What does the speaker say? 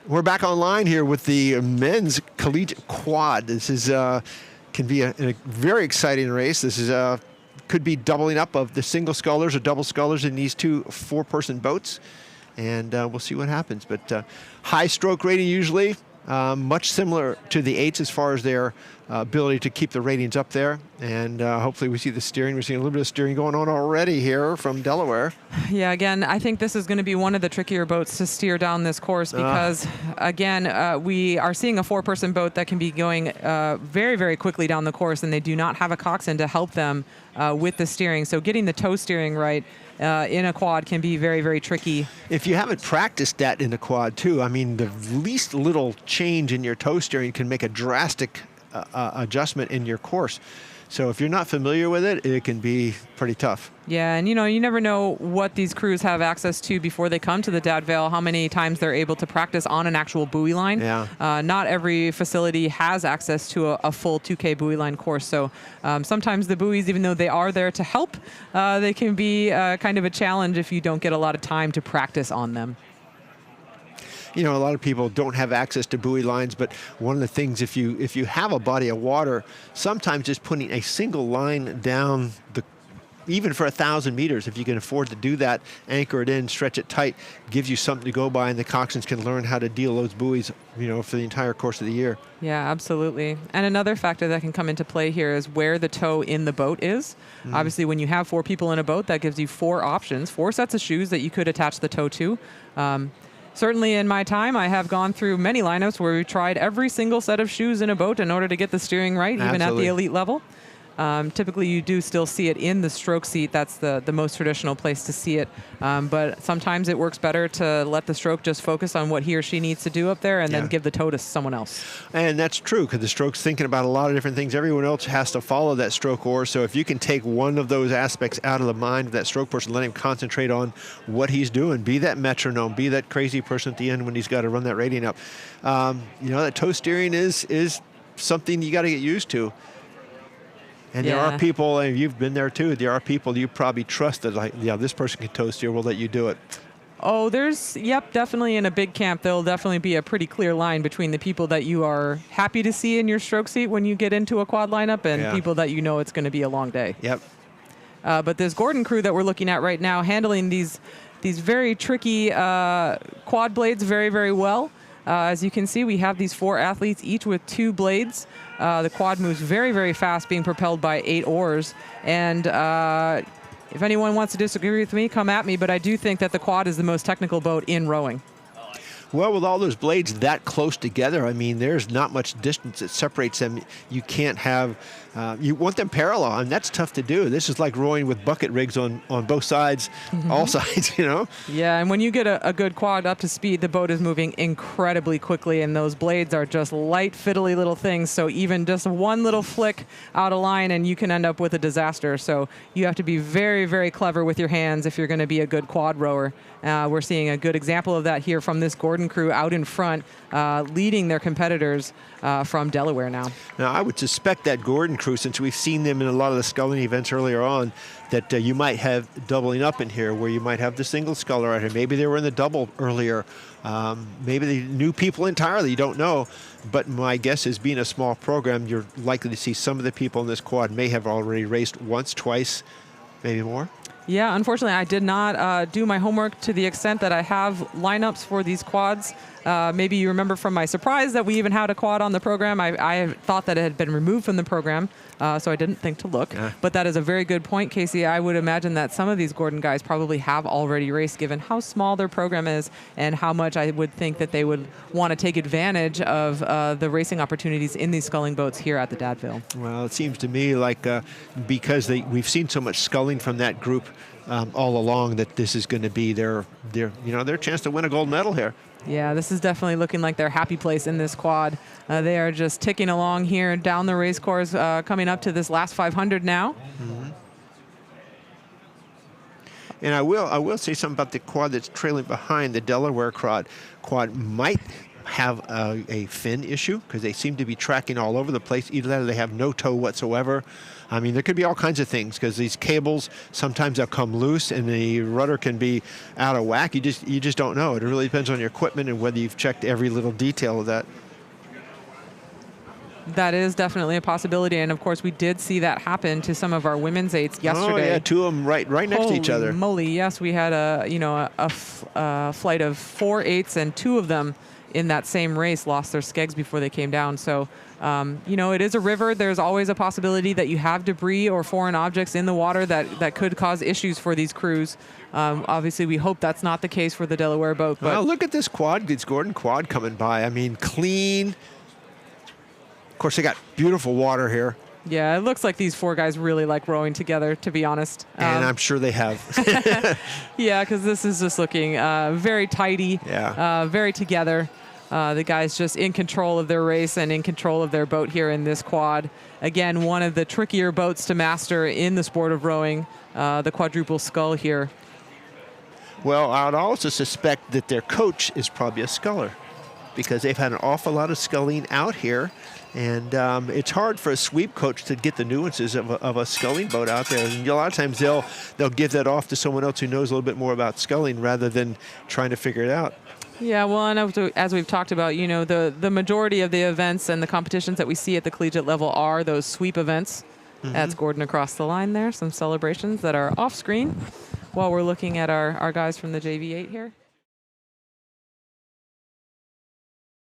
We're back online here with the men's collegiate quad. This is can be a very exciting race. This is could be doubling up of the single scullers or double scullers in these two 4-person boats, and we'll see what happens. But high stroke rating usually, much similar to the 8s as far as their ability to keep the ratings up there. And hopefully we see the steering. We're seeing a little bit of steering going on already here from Delaware. Yeah, again, I think this is going to be one of the trickier boats to steer down this course because, again, we are seeing a 4-person boat that can be going very, very quickly down the course, and they do not have a coxswain to help them with the steering. So getting the tow steering right in a quad can be very, very tricky. If you haven't practiced that in the quad too, I mean, the least little change in your tow steering can make a drastic adjustment in your course. So if you're not familiar with it, it can be pretty tough. Yeah, and you never know what these crews have access to before they come to the Dad Vail, how many times they're able to practice on an actual buoy line. Yeah. Not every facility has access to a full 2K buoy line course, so sometimes the buoys, even though they are there to help, they can be kind of a challenge if you don't get a lot of time to practice on them. You know, a lot of people don't have access to buoy lines, but one of the things, if you have a body of water, sometimes just putting a single line down even for 1,000 meters, if you can afford to do that, anchor it in, stretch it tight, gives you something to go by, and the coxswains can learn how to deal those buoys, for the entire course of the year. Yeah, absolutely. And another factor that can come into play here is where the tow in the boat is. Obviously, when you have 4 people in a boat, that gives you 4 options, 4 sets of shoes that you could attach the tow to. Certainly in my time, I have gone through many lineups where we've tried every single set of shoes in a boat in order to get the steering right, even at the elite level. Typically, you do still see it in the stroke seat. That's the most traditional place to see it. But sometimes it works better to let the stroke just focus on what he or she needs to do up there and then give the tow to someone else. And that's true, because the stroke's thinking about a lot of different things. Everyone else has to follow that stroke oar. So if you can take one of those aspects out of the mind of that stroke person, let him concentrate on what he's doing. Be that metronome. Be that crazy person at the end when he's got to run that rating up. That tow steering is something you got to get used to. And there are people, and you've been there too, there are people you probably trust that, like, this person can tow steer, we'll let you do it. Oh, definitely in a big camp, there'll definitely be a pretty clear line between the people that you are happy to see in your stroke seat when you get into a quad lineup and people that it's going to be a long day. Yep. But this Gordon crew that we're looking at right now, handling these very tricky quad blades very, very well. As you can see, we have these 4 athletes, each with 2 blades. The quad moves very, very fast, being propelled by 8 oars. And if anyone wants to disagree with me, come at me, but I do think that the quad is the most technical boat in rowing. Well, with all those blades that close together, I mean, there's not much distance that separates them. You can't have, you want them parallel, and that's tough to do. This is like rowing with bucket rigs on both sides, all sides, Yeah, and when you get a good quad up to speed, the boat is moving incredibly quickly, and those blades are just light, fiddly little things. So even just one little flick out of line, and you can end up with a disaster. So you have to be very, very clever with your hands if you're going to be a good quad rower. We're seeing a good example of that here from this Gordon crew out in front, leading their competitors from Delaware now. Now, I would suspect that Gordon crew, since we've seen them in a lot of the sculling events earlier on, that you might have doubling up in here, where you might have the single sculler out here. Maybe they were in the double earlier. Maybe they knew people entirely. You don't know. But my guess is, being a small program, you're likely to see some of the people in this quad may have already raced once, twice, maybe more. Yeah, unfortunately, I did not do my homework to the extent that I have lineups for these quads. Maybe you remember from my surprise that we even had a quad on the program. I thought that it had been removed from the program, so I didn't think to look. But that is a very good point, Casey. I would imagine that some of these Gordon guys probably have already raced, given how small their program is and how much I would think that they would want to take advantage of the racing opportunities in these sculling boats here at the Dad Vail. Well, it seems to me like because we've seen so much sculling from that group all along, that this is going to be their chance to win a gold medal here. Yeah, this is definitely looking like their happy place in this quad. They are just ticking along here down the race course, coming up to this last 500 now. And I will say something about the quad that's trailing behind. The Delaware quad might have a fin issue because they seem to be tracking all over the place. Either that or they have no tow whatsoever. I mean, there could be all kinds of things because these cables, sometimes they'll come loose and the rudder can be out of whack. You just don't know. It really depends on your equipment and whether you've checked every little detail of that. That is definitely a possibility, and of course, we did see that happen to some of our women's eights yesterday. Oh yeah, two of them right next to each other. Holy moly! Yes, we had a flight of 4 eights, and 2 of them in that same race lost their skegs before they came down. So, it is a river. There's always a possibility that you have debris or foreign objects in the water that could cause issues for these crews. Obviously, we hope that's not the case for the Delaware boat. But well, look at this quad, this Gordon quad coming by. I mean, clean. Of course, they got beautiful water here. Yeah, it looks like these 4 guys really like rowing together, to be honest. And I'm sure they have. Yeah, because this is just looking very tidy, very together. The guys just in control of their race and in control of their boat here in this quad. Again, one of the trickier boats to master in the sport of rowing, the quadruple scull here. Well, I would also suspect that their coach is probably a sculler because they've had an awful lot of sculling out here. And it's hard for a sweep coach to get the nuances of a sculling boat out there. And a lot of times they'll give that off to someone else who knows a little bit more about sculling rather than trying to figure it out. Yeah, well, and as we've talked about, the majority of the events and the competitions that we see at the collegiate level are those sweep events. Mm-hmm. That's Gordon across the line there. Some celebrations that are off screen while we're looking at our guys from the JV8 here.